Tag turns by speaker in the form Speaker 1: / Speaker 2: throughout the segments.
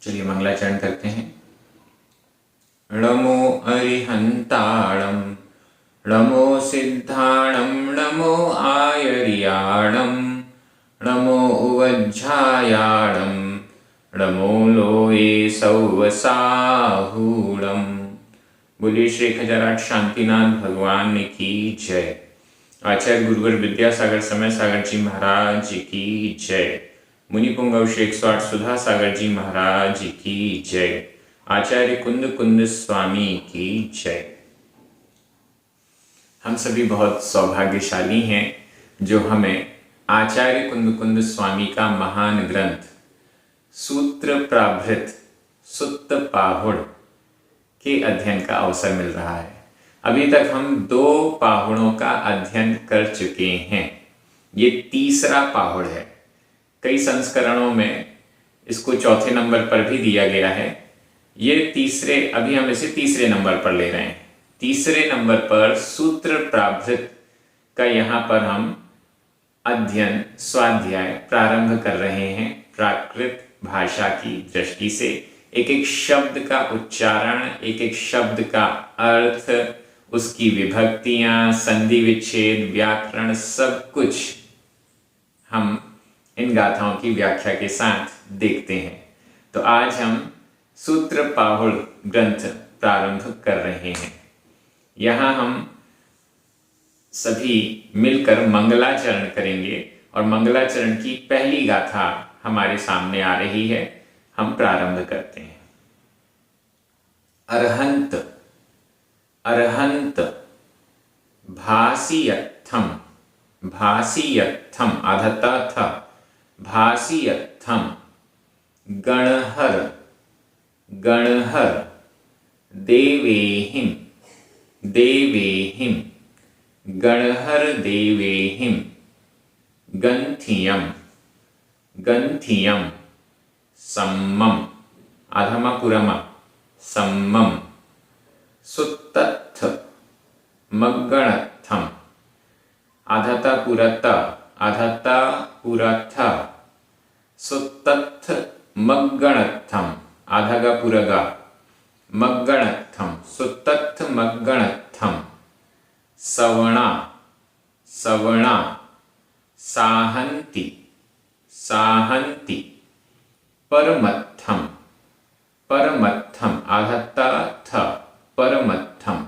Speaker 1: चलिए मंगलाचरण करते हैं। नमो अरिहंताणं नमो सिद्धाणं नमो आयर्याणं नमो उवज्झायाणं नमो लोये सौवसाहूणं। बोलिए श्री खजाराट शांतिनाथ भगवान की जय। आचार्य गुरुवर विद्यासागर समय सागर जी महाराज की जय। मुनि पुंगव श्री 108 सुधा सागर जी महाराज की जय। आचार्य कुंद कुंद स्वामी की जय। हम सभी बहुत सौभाग्यशाली हैं जो हमें आचार्य कुंद कुंद स्वामी का महान ग्रंथ सूत्र प्राभृत सुत्त पाहुड़ के अध्ययन का अवसर मिल रहा है। अभी तक हम 2 पाहुड़ों का अध्ययन कर चुके हैं। ये तीसरा पाहुड़ है। कई संस्करणों में इसको चौथे नंबर पर भी दिया गया है। ये अभी हम इसे तीसरे नंबर पर ले रहे हैं। तीसरे नंबर पर सूत्र प्राभृत का यहाँ पर हम अध्ययन स्वाध्याय प्रारंभ कर रहे हैं। प्राकृत भाषा की दृष्टि से एक एक शब्द का उच्चारण, एक एक शब्द का अर्थ, उसकी विभक्तियां, संधि विच्छेद, व्याकरण, सब कुछ हम इन गाथाओं की व्याख्या के साथ देखते हैं। तो आज हम सूत्र पाहुड़ ग्रंथ प्रारंभ कर रहे हैं। यहाँ हम सभी मिलकर मंगलाचरण करेंगे और मंगलाचरण की पहली गाथा हमारे सामने आ रही है। हम प्रारंभ करते हैं। अर्हंत अर्हंत भासियत्थम भासियत्थम आधता था भासियत्थम गणहर गणहर देवेहिं देवेहिं गणहर देवेहिं गंथियम गंथियम सम्मम आधमा पुरमा सम्मम सुत्तत्थ मग्गणत्थम आधता पुरता आधता पुरथा सुत्तत्थ मग्गणत्थम आधागा पुरगा मग्गणत्थम सुत्तत्थ मग्गणत्थम सवणा सवणा साहन्ति साहन्ति परमत्थम परमत्थम आधत्ता थ परमत्थम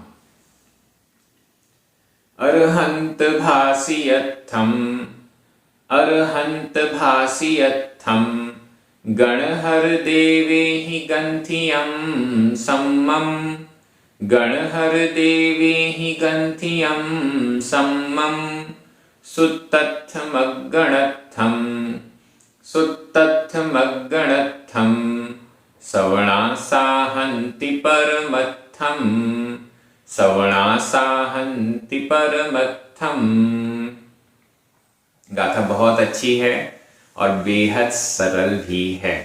Speaker 1: अर्हंत भासियत्थम अर्हंत भासियत्थम गणहर देवेहि गंथियम सम्मम गणहर देवेहि गंथियम सम्मम सुत्तत्थ मग्गणत्थम सुत्तत्थ मग्गणत्थम सवणा साहन्ति परमत्थम सवणा साहन्ति परमत्थम। गाथा बहुत अच्छी है और बेहद सरल भी है।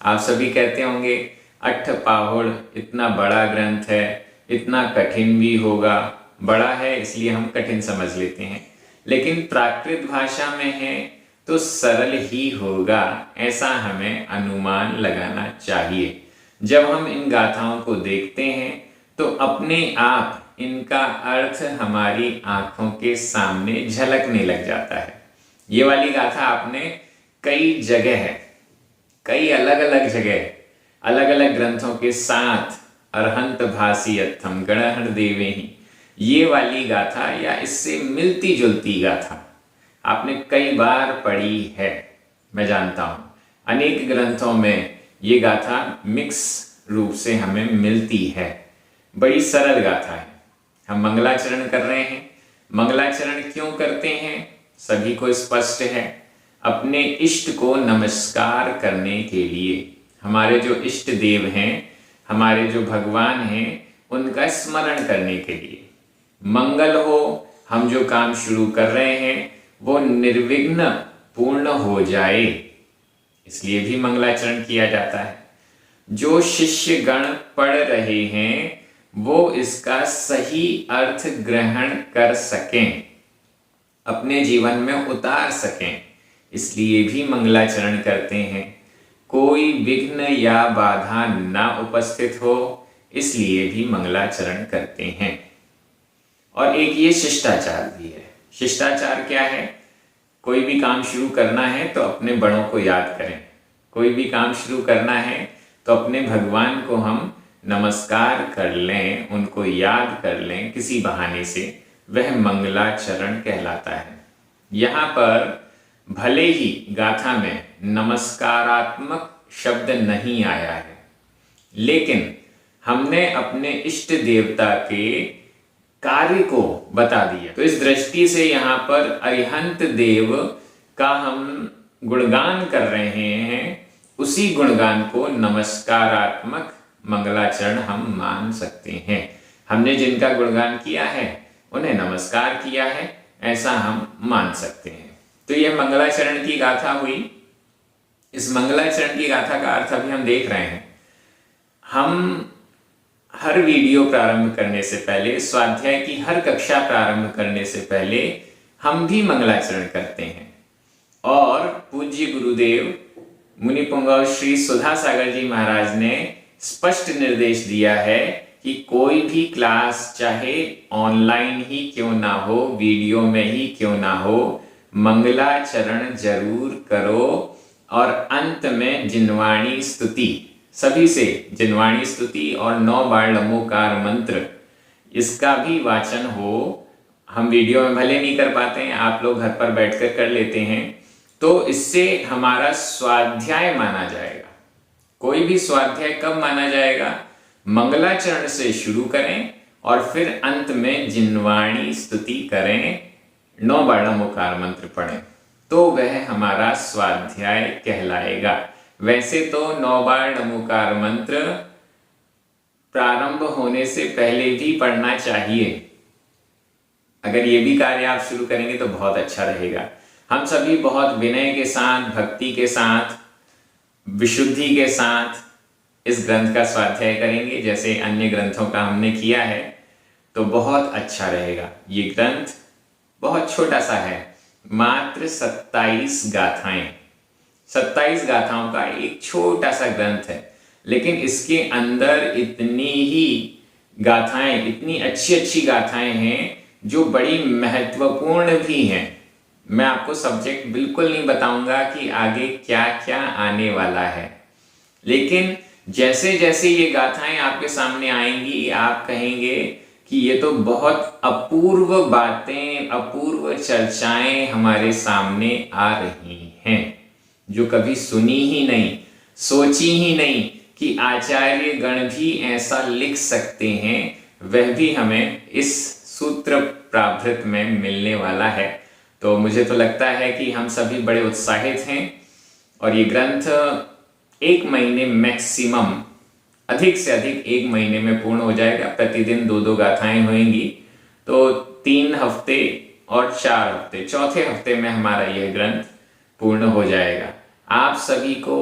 Speaker 1: आप सभी कहते होंगे अट्ठ पाहुड़ इतना बड़ा ग्रंथ है, इतना कठिन भी होगा। बड़ा है इसलिए हम कठिन समझ लेते हैं, लेकिन प्राकृत भाषा में है तो सरल ही होगा, ऐसा हमें अनुमान लगाना चाहिए। जब हम इन गाथाओं को देखते हैं तो अपने आप इनका अर्थ हमारी आंखों के सामने झलकने लग जाता है। ये वाली गाथा आपने कई जगह है, कई अलग अलग जगह अलग अलग ग्रंथों के साथ अर्हंत भासियत्थम गणहर देवेहि, ये वाली गाथा या इससे मिलती जुलती गाथा आपने कई बार पढ़ी है। मैं जानता हूं अनेक ग्रंथों में ये गाथा मिक्स रूप से हमें मिलती है। बड़ी सरल गाथा है। हम मंगलाचरण कर रहे हैं। मंगलाचरण क्यों करते हैं सभी को स्पष्ट है। अपने इष्ट को नमस्कार करने के लिए, हमारे जो इष्ट देव हैं, हमारे जो भगवान हैं, उनका स्मरण करने के लिए, मंगल हो, हम जो काम शुरू कर रहे हैं वो निर्विघ्न पूर्ण हो जाए, इसलिए भी मंगलाचरण किया जाता है। जो शिष्य गण पढ़ रहे हैं वो इसका सही अर्थ ग्रहण कर सकें, अपने जीवन में उतार सकें, इसलिए भी मंगलाचरण करते हैं। कोई विघ्न या बाधा न उपस्थित हो, इसलिए भी मंगलाचरण करते हैं। और एक ये शिष्टाचार भी है। शिष्टाचार क्या है? कोई भी काम शुरू करना है तो अपने बड़ों को याद करें। कोई भी काम शुरू करना है तो अपने भगवान को हम नमस्कार कर लें, उनको याद कर लें किसी बहाने से, वह मंगलाचरण कहलाता है। यहाँ पर भले ही गाथा में नमस्कारात्मक शब्द नहीं आया है, लेकिन हमने अपने इष्ट देवता के कार्य को बता दिया। तो इस दृष्टि से यहाँ पर अरिहंत देव का हम गुणगान कर रहे हैं, उसी गुणगान को नमस्कारात्मक मंगलाचरण हम मान सकते हैं। हमने जिनका गुणगान किया है उन्हें नमस्कार किया है, ऐसा हम मान सकते हैं। तो यह मंगलाचरण की गाथा हुई। इस मंगलाचरण की गाथा का अर्थ अभी हम देख रहे हैं। हम हर वीडियो प्रारंभ करने से पहले, स्वाध्याय की हर कक्षा प्रारंभ करने से पहले हम भी मंगलाचरण करते हैं। और पूज्य गुरुदेव मुनि पुंगव श्री सुधा सागर जी महाराज ने स्पष्ट निर्देश दिया है कि कोई भी क्लास चाहे ऑनलाइन ही क्यों ना हो, वीडियो में ही क्यों ना हो, मंगलाचरण जरूर करो। और अंत में जिनवाणी स्तुति, सभी से जिनवाणी स्तुति और 9 बार नमोकार मंत्र, इसका भी वाचन हो। हम वीडियो में भले नहीं कर पाते हैं, आप लोग घर पर बैठकर कर लेते हैं, तो इससे हमारा स्वाध्याय माना जाएगा। कोई भी स्वाध्याय कब माना जाएगा? मंगलाचरण से शुरू करें और फिर अंत में जिनवाणी स्तुति करें, 9 बार नमोकार मंत्र पढ़ें, तो वह हमारा स्वाध्याय कहलाएगा। वैसे तो 9 बार नमोकार मंत्र प्रारंभ होने से पहले भी पढ़ना चाहिए। अगर ये भी कार्य आप शुरू करेंगे तो बहुत अच्छा रहेगा। हम सभी बहुत विनय के साथ, भक्ति के साथ, विशुद्धि के साथ इस ग्रंथ का स्वाध्याय करेंगे, जैसे अन्य ग्रंथों का हमने किया है, तो बहुत अच्छा रहेगा। ये ग्रंथ बहुत छोटा सा है, मात्र 27 गाथाएं, 27 गाथाओं का एक छोटा सा ग्रंथ है, लेकिन इसके अंदर इतनी ही गाथाएं, इतनी अच्छी अच्छी गाथाएं हैं जो बड़ी महत्वपूर्ण भी हैं। मैं आपको सब्जेक्ट बिल्कुल नहीं बताऊंगा कि आगे क्या क्या आने वाला है, लेकिन जैसे जैसे ये गाथाएं आपके सामने आएंगी, आप कहेंगे कि ये तो बहुत अपूर्व बातें, अपूर्व चर्चाएं हमारे सामने आ रही हैं, जो कभी सुनी ही नहीं, सोची ही नहीं कि आचार्य गण भी ऐसा लिख सकते हैं। वह भी हमें इस सूत्र प्राभृत में मिलने वाला है। तो मुझे तो लगता है कि हम सभी बड़े उत्साहित हैं और ये ग्रंथ 1 महीने मैक्सिमम, अधिक से अधिक 1 महीने में पूर्ण हो जाएगा। प्रतिदिन 2-2 गाथाएं होंगी, तो 3 हफ्ते और 4 हफ्ते, चौथे हफ्ते में हमारा यह ग्रंथ पूर्ण हो जाएगा। आप सभी को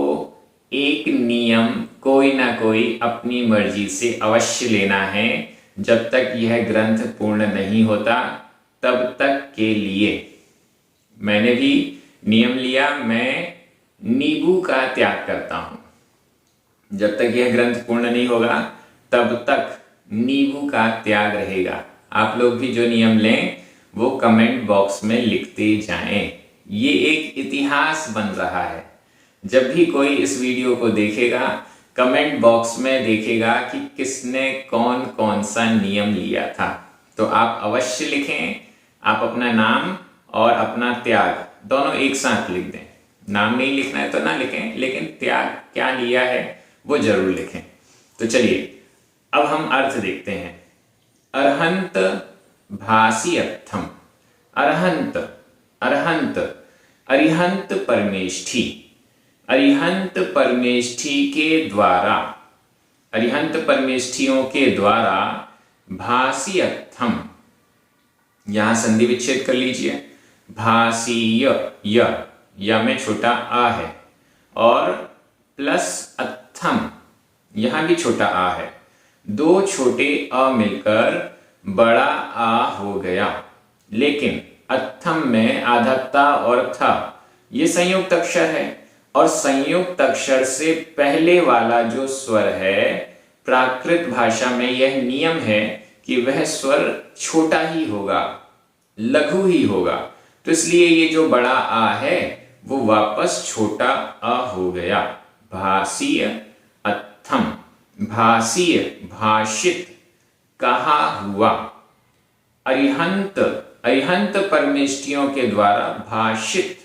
Speaker 1: एक नियम कोई ना कोई अपनी मर्जी से अवश्य लेना है। जब तक यह ग्रंथ पूर्ण नहीं होता तब तक के लिए मैंने भी नियम लिया, मैं नींबू का त्याग करता हूं। जब तक यह ग्रंथ पूर्ण नहीं होगा तब तक नींबू का त्याग रहेगा। आप लोग भी जो नियम लें वो कमेंट बॉक्स में लिखते जाएं। ये एक इतिहास बन रहा है। जब भी कोई इस वीडियो को देखेगा, कमेंट बॉक्स में देखेगा कि किसने कौन कौन सा नियम लिया था। तो आप अवश्य लिखें, आप अपना नाम और अपना त्याग दोनों एक साथ लिख दें। नाम नहीं लिखना है तो ना लिखें, लेकिन त्याग क्या लिया है वो जरूर लिखें। तो चलिए अब हम अर्थ देखते हैं। अरहंत भासी अर्थम। अरहंत, अरहंत, अरिहंत परमेष्ठी, अरिहंत परमेष्ठी के द्वारा, अरिहंत परमेष्ठियों के द्वारा भासी अर्थम, यहां संधि विच्छेद कर लीजिए। भासीय, य में छोटा आ है, और प्लस अथम, यहां भी छोटा आ है। 2 छोटे अ मिलकर बड़ा आ हो गया, लेकिन अथम में आधा ता और था, ये संयुक्त अक्षर है और संयुक्त अक्षर से पहले वाला जो स्वर है, प्राकृत भाषा में यह नियम है कि वह स्वर छोटा ही होगा, लघु ही होगा। तो इसलिए ये जो बड़ा आ है वो वापस छोटा अ हो गया। भासीय अत्थम, भासीय भाषित, कहा हुआ। अरिहंत, अरिहंत परमेष्टियों के द्वारा भाषित,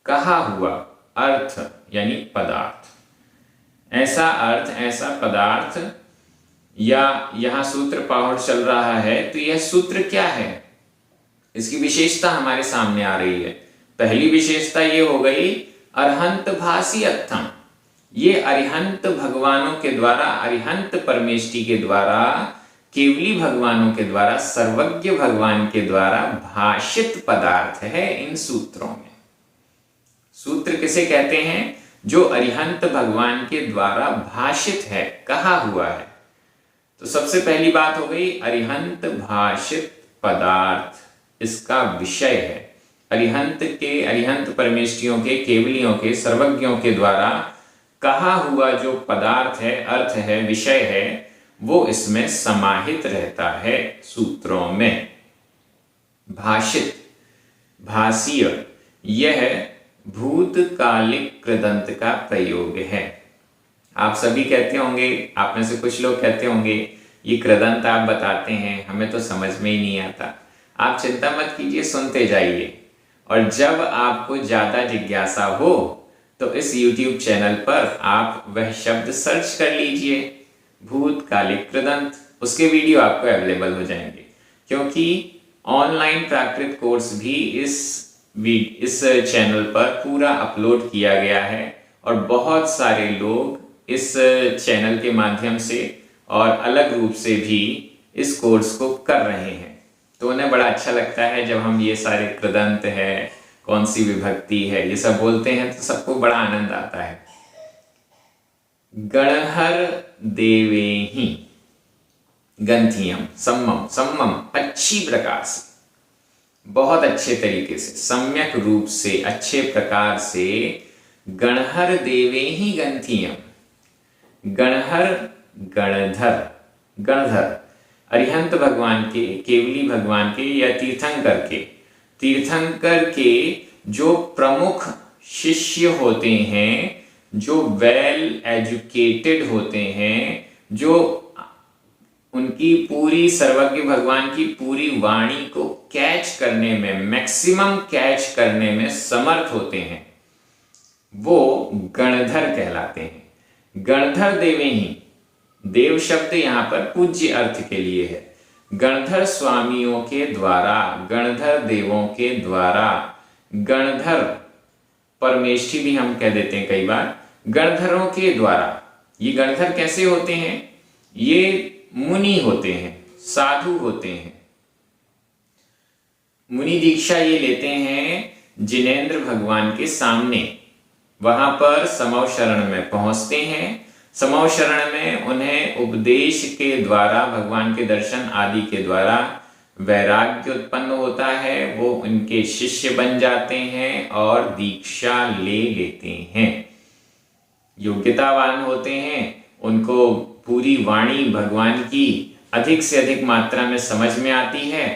Speaker 1: कहा हुआ। अर्थ यानी पदार्थ, ऐसा अर्थ, ऐसा पदार्थ, या यहां सूत्र पाहुड़ चल रहा है तो यह सूत्र क्या है, इसकी विशेषता हमारे सामने आ रही है। पहली विशेषता ये हो गई अरहंत भासी अत्थम, ये अरिहंत भगवानों के द्वारा, अरिहंत परमेष्टि के द्वारा, केवली भगवानों के द्वारा, सर्वज्ञ भगवान के द्वारा भाषित पदार्थ है इन सूत्रों में। सूत्र किसे कहते हैं? जो अरिहंत भगवान के द्वारा भाषित है, कहा हुआ है। तो सबसे पहली बात हो गई अरिहंत भाषित पदार्थ, इसका विषय है। अरिहंत के, अरिहंत परमेष्टियों के, केवलियों के, सर्वज्ञों के द्वारा कहा हुआ जो पदार्थ है, अर्थ है, विषय है, वो इसमें समाहित रहता है सूत्रों में। भाषित, भासीय, यह भूतकालिक कृदंत का प्रयोग है। आप सभी कहते होंगे, आप में से कुछ लोग कहते होंगे ये कृदंत आप बताते हैं, हमें तो समझ में ही नहीं आता। आप चिंता मत कीजिए, सुनते जाइए, और जब आपको ज्यादा जिज्ञासा हो तो इस YouTube चैनल पर आप वह शब्द सर्च कर लीजिए, भूतकालिक कृदंत, उसके वीडियो आपको अवेलेबल हो जाएंगे। क्योंकि ऑनलाइन प्राकृत कोर्स भी इस चैनल पर पूरा अपलोड किया गया है, और बहुत सारे लोग इस चैनल के माध्यम से और अलग रूप से भी इस कोर्स को कर रहे हैं। तो उन्हें बड़ा अच्छा लगता है जब हम ये सारे कृदंत है, कौन सी विभक्ति है, ये सब बोलते हैं, तो सबको बड़ा आनंद आता है। गणहर देवेहि गंथियम सम्मम, सम्मम अच्छी प्रकार से, बहुत अच्छे तरीके से, सम्यक रूप से, अच्छे प्रकार से, गणहर देवेहि गंथियम। गणहर, गणधर, गणधर अरिहंत भगवान के, केवली भगवान के या तीर्थंकर के, तीर्थंकर के जो प्रमुख शिष्य होते हैं, जो वेल एजुकेटेड होते हैं, जो उनकी पूरी, सर्वज्ञ भगवान की पूरी वाणी को कैच करने में, मैक्सिमम कैच करने में समर्थ होते हैं, वो गणधर कहलाते हैं। गणधर देवेहि, देव शब्द यहां पर पूज्य अर्थ के लिए है। गणधर स्वामियों के द्वारा, गणधर देवों के द्वारा, गणधर परमेष्ठी भी हम कह देते हैं कई बार, गणधरों के द्वारा। ये गणधर कैसे होते हैं? ये मुनि होते हैं, साधु होते हैं, मुनि दीक्षा ये लेते हैं जिनेंद्र भगवान के सामने, वहां पर समव शरण में पहुंचते हैं। समव शरण में उन्हें उपदेश के द्वारा, भगवान के दर्शन आदि के द्वारा वैराग्य उत्पन्न होता है, वो उनके शिष्य बन जाते हैं और दीक्षा ले लेते हैं, योग्यतावान होते हैं, उनको पूरी वाणी भगवान की अधिक से अधिक मात्रा में समझ में आती है,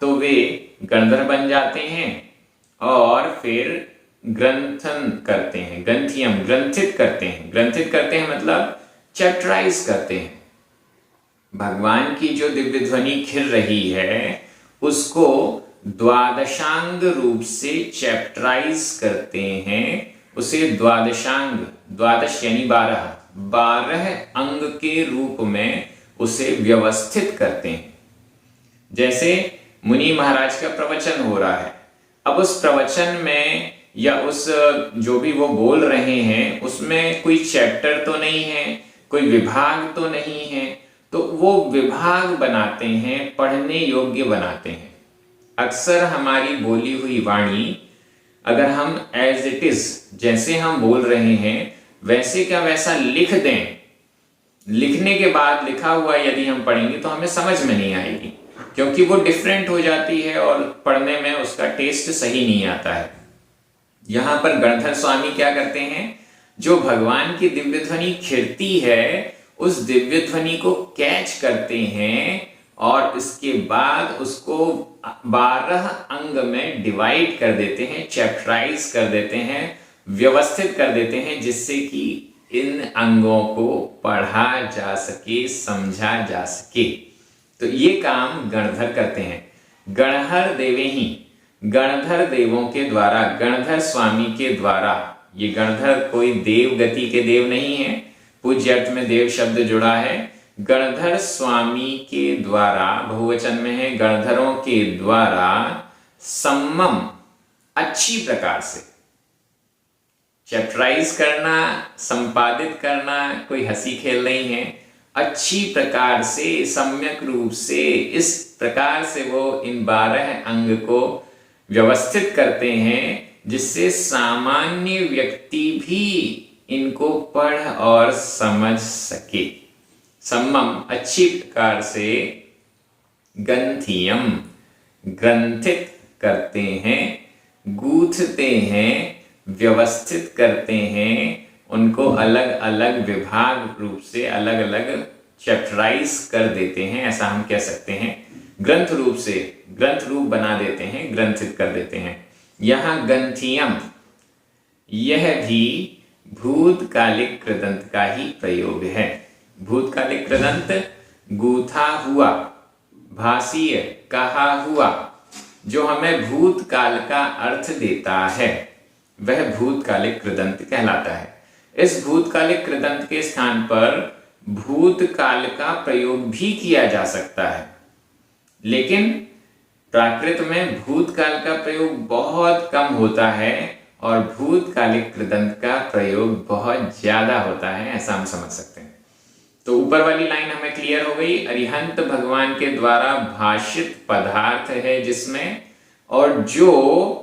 Speaker 1: तो वे गणधर बन जाते हैं और फिर ग्रंथन करते हैं, ग्रंथियम, ग्रंथित करते हैं। ग्रंथित करते हैं मतलब चैप्टराइज करते हैं। भगवान की जो दिव्य ध्वनि खिल रही है उसको द्वादशांग रूप से चैप्टराइज करते हैं, उसे द्वादशांग, द्वादश यानी 12, 12 अंग के रूप में उसे व्यवस्थित करते हैं। जैसे मुनि महाराज का प्रवचन हो रहा है, अब उस प्रवचन में या उस जो भी वो बोल रहे हैं उसमें कोई चैप्टर तो नहीं है, कोई विभाग तो नहीं है, तो वो विभाग बनाते हैं, पढ़ने योग्य बनाते हैं। अक्सर हमारी बोली हुई वाणी अगर हम एज इट इज, जैसे हम बोल रहे हैं वैसे क्या वैसा लिख दें, लिखने के बाद लिखा हुआ यदि हम पढ़ेंगे तो हमें समझ में नहीं आएगी, क्योंकि वो डिफरेंट हो जाती है और पढ़ने में उसका टेस्ट सही नहीं आता है। यहां पर गणधर स्वामी क्या करते हैं, जो भगवान की दिव्य ध्वनि खिड़ती है उस दिव्य ध्वनि को कैच करते हैं और इसके बाद उसको 12 अंग में डिवाइड कर देते हैं, चैप्टराइज कर देते हैं, व्यवस्थित कर देते हैं, जिससे कि इन अंगों को पढ़ा जा सके, समझा जा सके। तो ये काम गणधर करते हैं। गणहर देवे ही, गणधर देवों के द्वारा, गणधर स्वामी के द्वारा। ये गणधर कोई देव गति के देव नहीं है, पूज्य अर्थ में देव शब्द जुड़ा है। गणधर स्वामी के द्वारा, बहुवचन में है, गणधरों के द्वारा सम्मम, अच्छी प्रकार से। चैप्टराइज करना, संपादित करना कोई हंसी खेल नहीं है। अच्छी प्रकार से, सम्यक रूप से, इस प्रकार से वो इन 12 अंग को व्यवस्थित करते हैं जिससे सामान्य व्यक्ति भी इनको पढ़ और समझ सके। सम्मम, अच्छी प्रकार से, ग्रंथियम, ग्रंथित करते हैं, गूंथते हैं, व्यवस्थित करते हैं, उनको अलग अलग विभाग रूप से अलग अलग चैप्टराइज कर देते हैं, ऐसा हम कह सकते हैं। ग्रंथ रूप से, ग्रंथ रूप बना देते हैं, ग्रंथित कर देते हैं। यहां ग्रंथियम, यह भी भूतकालिक कृदंत का ही प्रयोग है। भूतकालिक कृदंत गूथा हुआ, भाषीय, कहा हुआ, जो हमें भूतकाल का अर्थ देता है वह भूतकालिक कृदंत कहलाता है। इस भूतकालिक कृदंत के स्थान पर भूतकाल का प्रयोग भी किया जा सकता है, लेकिन प्राकृत में भूतकाल का प्रयोग बहुत कम होता है और भूतकालिक कृदंत का प्रयोग बहुत ज्यादा होता है, ऐसा हम समझ सकते हैं। तो ऊपर वाली लाइन हमें क्लियर हो गई। अरिहंत भगवान के द्वारा भाषित पदार्थ है जिसमें, और जो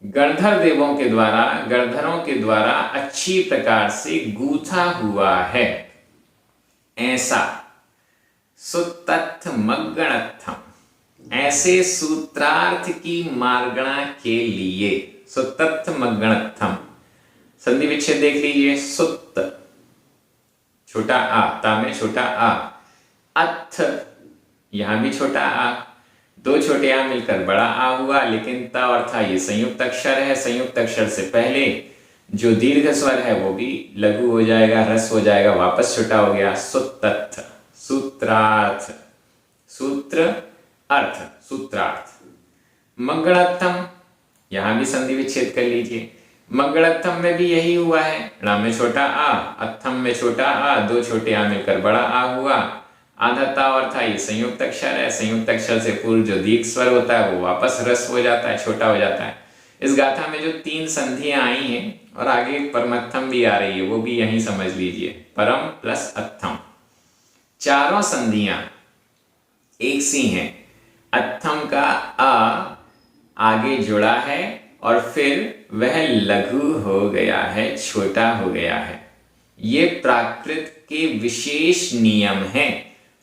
Speaker 1: गणधर देवों के द्वारा, गणधरों के द्वारा अच्छी प्रकार से गूथा हुआ है, ऐसा। सुतथमगणत्थम, ऐसे सूत्रार्थ की मार्गणा के लिए। सुतथमगणत्थम, संधि विच्छेद देख लीजिए। सुत, छोटा आ, ता में छोटा आ, अथ, यहां भी छोटा आ, दो छोटे आ मिलकर बड़ा आ हुआ, लेकिन ता और था ये संयुक्त अक्षर है। संयुक्त अक्षर से पहले जो दीर्घ स्वर है वो भी लघु हो जाएगा, ह्रस्व हो जाएगा, वापस छोटा हो गया। सुतथ, सूत्रार्थ, सूत्र अर्थ, सूत्रार्थ। मंगणत्थम, यहां भी संधि विच्छेद कर लीजिए। मंगणत्थम में भी यही हुआ है, ण में छोटा आ, अत्थम में छोटा आ, दो छोटे आ मिलकर बड़ा आ हुआ। आधा ता और था ये संयुक्त अक्षर है, संयुक्त अक्षर से पूर्व जो दीर्घ स्वर होता है वो वापस ह्रस्व हो जाता है, छोटा हो जाता है। इस गाथा में जो 3 संधियां आई हैं और आगे परमत्थम भी आ रही है, वो भी यही समझ लीजिए, परम प्लस अत्थम। चारों संधियां एक सी हैं। अत्थम का आ आगे जुड़ा है और फिर वह लघु हो गया है, छोटा हो गया है। ये प्राकृत के विशेष नियम हैं।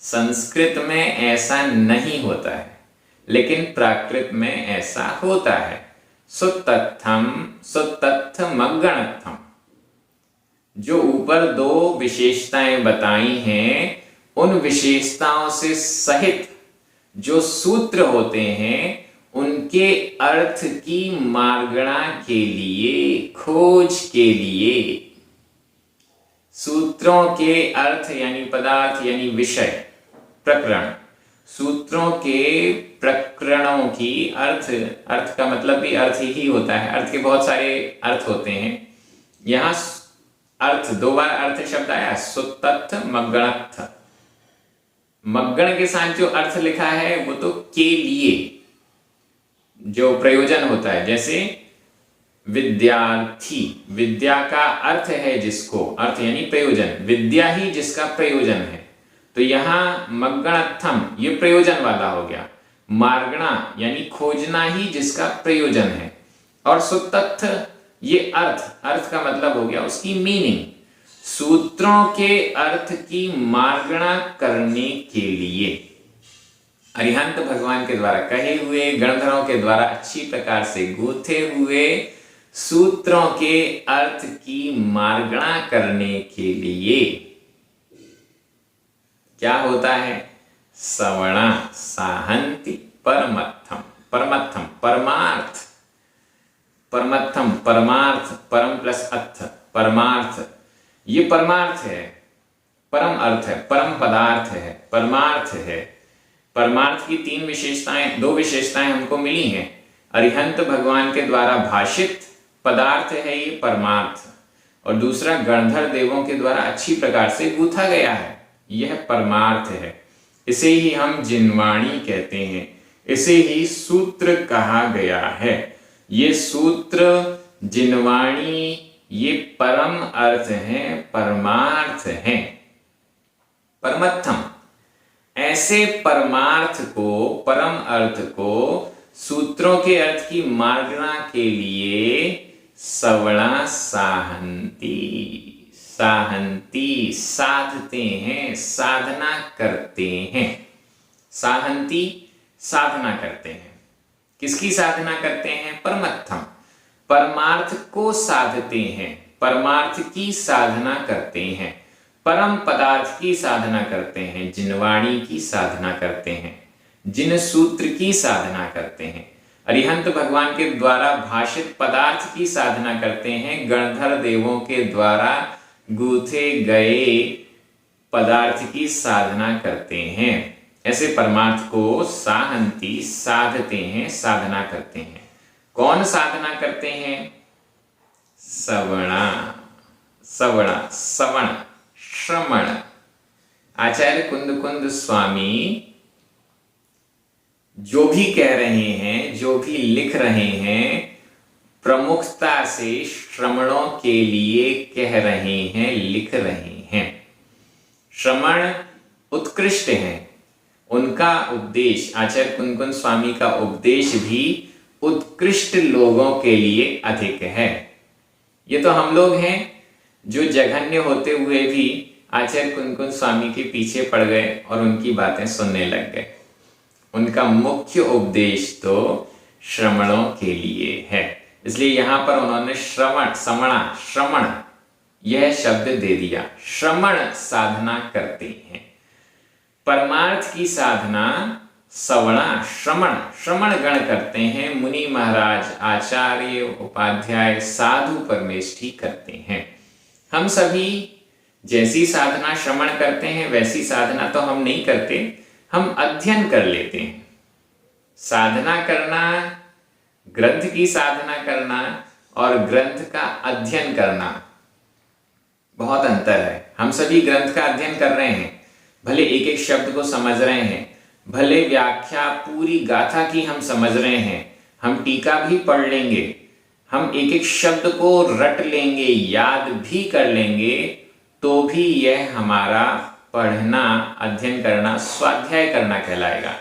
Speaker 1: संस्कृत में ऐसा नहीं होता है, लेकिन प्राकृत में ऐसा होता है। सुतथम, सुतथमगणत्थम, जो ऊपर 2 विशेषताएं बताई हैं, उन विशेषताओं से सहित जो सूत्र होते हैं उनके अर्थ की मार्गणा के लिए, खोज के लिए, सूत्रों के अर्थ यानी पदार्थ यानी विषय, प्रकरण, सूत्रों के प्रकरणों की अर्थ, अर्थ का मतलब भी अर्थ ही होता है, अर्थ के बहुत सारे अर्थ होते हैं। यहां अर्थ 2 बार अर्थ शब्द आया, सुतथ मगणत्थ। मग्गण के साथ जो अर्थ लिखा है वो तो के लिए जो प्रयोजन होता है, जैसे विद्यार्थी, विद्या का अर्थ है जिसको, अर्थ यानी प्रयोजन, विद्या ही जिसका प्रयोजन है। तो यहां मग्गणत्थम ये प्रयोजन वाला हो गया, मार्गणा यानी खोजना ही जिसका प्रयोजन है, और सुतथ ये अर्थ, अर्थ का मतलब हो गया उसकी मीनिंग, सूत्रों के अर्थ की मार्गणा करने के लिए। अरिहंत भगवान के द्वारा कहे हुए, गणधरों के द्वारा अच्छी प्रकार से गूथे हुए सूत्रों के अर्थ की मार्गणा करने के लिए क्या होता है? सवणा साहंति परमत्थम। परमत्थम परमार्थ, परमत्थम परमार्थ, परम प्लस अर्थ परमार्थ, ये परमार्थ है, परम अर्थ है, परम पदार्थ है, परमार्थ है। परमार्थ की दो विशेषताएं हमको मिली हैं। अरिहंत भगवान के द्वारा भाषित पदार्थ है ये परमार्थ, और दूसरा गणधर देवों के द्वारा अच्छी प्रकार से गूंथा गया है, यह परमार्थ है। इसे ही हम जिनवाणी कहते हैं, इसे ही सूत्र कहा गया है। ये सूत्र जिनवाणी ये परम अर्थ है, परमार्थ है। परमत्थम, ऐसे परमार्थ को, परम अर्थ को सूत्रों के अर्थ की मार्गणा के लिए सवणा साहंती, साहंती साधते हैं, साधना करते हैं। साहंती साधना करते हैं। किसकी साधना करते हैं? परमत्थम, परमार्थ को साधते हैं, परमार्थ की साधना करते हैं, परम पदार्थ की साधना करते हैं, जिनवाणी की साधना करते हैं, जिन सूत्र की साधना करते हैं, अरिहंत भगवान के द्वारा भाषित पदार्थ की साधना करते हैं, गणधर देवों के द्वारा गूथे गए पदार्थ की साधना करते हैं। ऐसे परमार्थ को साहंती साधते हैं, साधना करते हैं। कौन साधना करते हैं? सवणा, सवणा, सवण, श्रमण। आचार्य कुंद कुंद स्वामी जो भी कह रहे हैं, जो भी लिख रहे हैं, प्रमुखता से श्रमणों के लिए कह रहे हैं, लिख रहे हैं। श्रमण उत्कृष्ट हैं, उनका उपदेश, आचार्य कुंद कुंद स्वामी का उपदेश भी उत्कृष्ट लोगों के लिए अधिक है। ये तो हम लोग हैं जो जघन्य होते हुए भी आचार्य कुंद कुंद स्वामी के पीछे पड़ गए और उनकी बातें सुनने लग गए। उनका मुख्य उपदेश तो श्रमणों के लिए है, इसलिए यहां पर उन्होंने श्रवण, समणा, श्रमण यह शब्द दे दिया। श्रमण साधना करते हैं, परमार्थ की साधना सवणा, श्रमण, श्रमण गण करते हैं। मुनि महाराज, आचार्य, उपाध्याय, साधु परमेष्ठी करते हैं। हम सभी जैसी साधना श्रमण करते हैं वैसी साधना तो हम नहीं करते, हम अध्ययन कर लेते हैं। साधना करना, ग्रंथ की साधना करना और ग्रंथ का अध्ययन करना बहुत अंतर है। हम सभी ग्रंथ का अध्ययन कर रहे हैं, भले एक एक शब्द को समझ रहे हैं, भले व्याख्या पूरी गाथा की हम समझ रहे हैं, हम टीका भी पढ़ लेंगे, हम एक एक शब्द को रट लेंगे, याद भी कर लेंगे, तो भी यह हमारा पढ़ना, अध्ययन करना, स्वाध्याय करना कहलाएगा।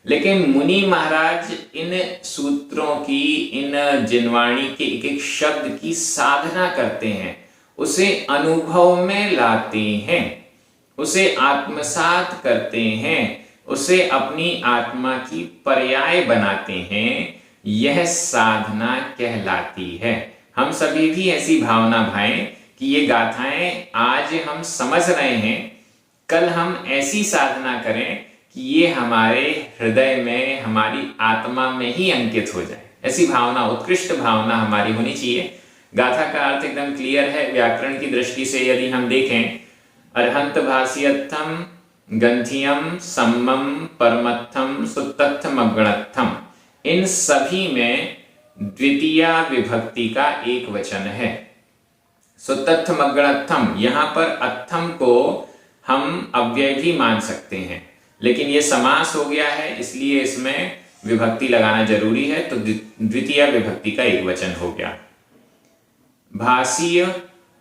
Speaker 1: लेकिन मुनि महाराज इन सूत्रों की, इन जिनवाणी के एक एक शब्द की साधना करते हैं, उसे अनुभव में लाते हैं, उसे आत्मसात करते हैं, उसे अपनी आत्मा की पर्याय बनाते हैं। यह साधना कहलाती है। हम सभी भी ऐसी भावना भाएं कि ये गाथाएं आज हम समझ रहे हैं, कल हम ऐसी साधना करें कि ये हमारे हृदय में, हमारी आत्मा में ही अंकित हो जाए। ऐसी भावना, उत्कृष्ट भावना हमारी होनी चाहिए। गाथा का अर्थ एकदम क्लियर है। व्याकरण की दृष्टि से यदि हम देखें, अर्हंत भाष्यर्थम गंथियम सम्मम परमत्थम सुतत्थमगणत्थम, इन सभी में द्वितीय विभक्ति का एक वचन है। सुतत्थमगणत्थम, यहां पर अत्थम को हम अव्यय भी मान सकते हैं, लेकिन यह समास हो गया है, इसलिए इसमें विभक्ति लगाना जरूरी है, तो द्वितीय विभक्ति का एक वचन हो गया। भासीय,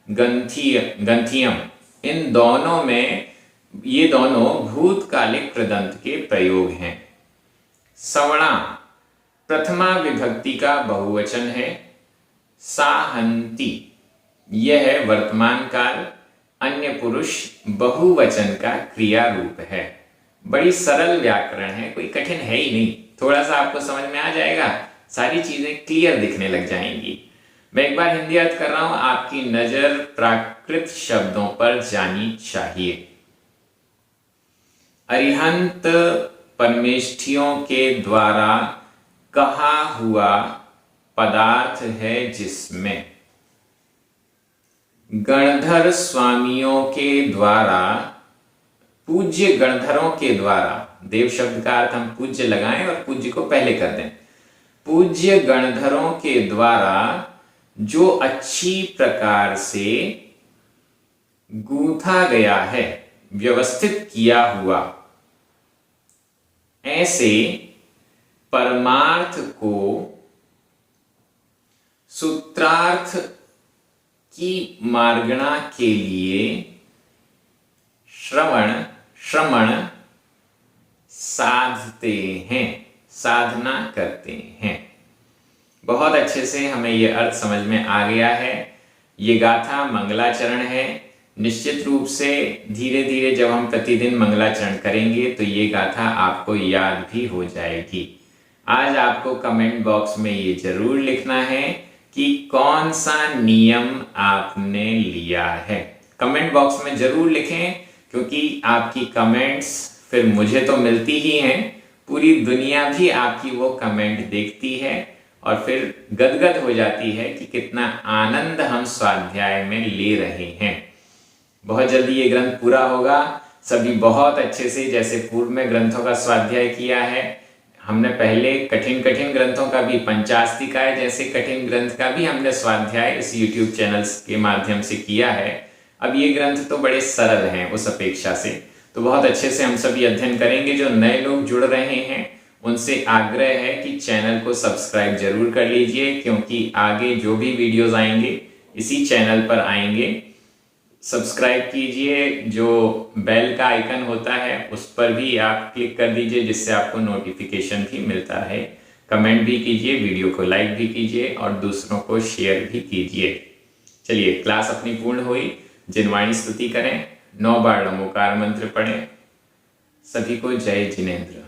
Speaker 1: गंथियम, इन दोनों में, ये दोनों भूतकालिक कृदंत के प्रयोग हैं। सवणा प्रथमा विभक्ति का बहुवचन है। साहंती, यह वर्तमान काल अन्य पुरुष बहुवचन का क्रिया रूप है। बड़ी सरल व्याकरण है, कोई कठिन है ही नहीं। थोड़ा सा आपको समझ में आ जाएगा, सारी चीजें क्लियर दिखने लग जाएंगी। मैं एक बार हिंदी अर्थ कर रहा हूं। आपकी नजर प्राकृत शब्दों पर जानी चाहिए। अरिहंत परमेष्ठियों के द्वारा कहा हुआ पदार्थ है जिसमें गणधर स्वामियों के द्वारा, पूज्य गणधरों के द्वारा, देव शब्द का अर्थ हम पूज्य लगाएं और पूज्य को पहले कर दें, पूज्य गणधरों के द्वारा जो अच्छी प्रकार से गूंथा गया है, व्यवस्थित किया हुआ, ऐसे परमार्थ को सूत्रार्थ की मार्गणा के लिए श्रवण साधते हैं, साधना करते हैं। बहुत अच्छे से हमें यह अर्थ समझ में आ गया है। ये गाथा मंगलाचरण है। निश्चित रूप से धीरे धीरे जब हम प्रतिदिन मंगलाचरण करेंगे तो ये गाथा आपको याद भी हो जाएगी। आज आपको कमेंट बॉक्स में ये जरूर लिखना है कि कौन सा नियम आपने लिया है। कमेंट बॉक्स में जरूर लिखें, क्योंकि आपकी कमेंट्स फिर मुझे तो मिलती ही हैं, पूरी दुनिया भी आपकी वो कमेंट देखती है और फिर गदगद हो जाती है कि कितना आनंद हम स्वाध्याय में ले रहे हैं। बहुत जल्दी ये ग्रंथ पूरा होगा। सभी बहुत अच्छे से, जैसे पूर्व में ग्रंथों का स्वाध्याय किया है, हमने पहले कठिन ग्रंथों का भी, पंचास्तिकाय जैसे कठिन ग्रंथ का भी हमने स्वाध्याय इस YouTube चैनल्स के माध्यम से किया है। अब ये ग्रंथ तो बड़े सरल हैं उस अपेक्षा से, तो बहुत अच्छे से हम सभी अध्ययन करेंगे। जो नए लोग जुड़ रहे हैं उनसे आग्रह है कि चैनल को सब्सक्राइब जरूर कर लीजिए, क्योंकि आगे जो भी वीडियोस आएंगे इसी चैनल पर आएंगे। सब्सक्राइब कीजिए, जो बेल का आइकन होता है उस पर भी आप क्लिक कर दीजिए, जिससे आपको नोटिफिकेशन भी मिलता है। कमेंट भी कीजिए, वीडियो को लाइक भी कीजिए और दूसरों को शेयर भी कीजिए। चलिए, क्लास अपनी पूर्ण हुई। जिनवाणी स्तुति करें, 9 बार नमोकार मंत्र पढ़ें। सभी को जय जिनेंद्र।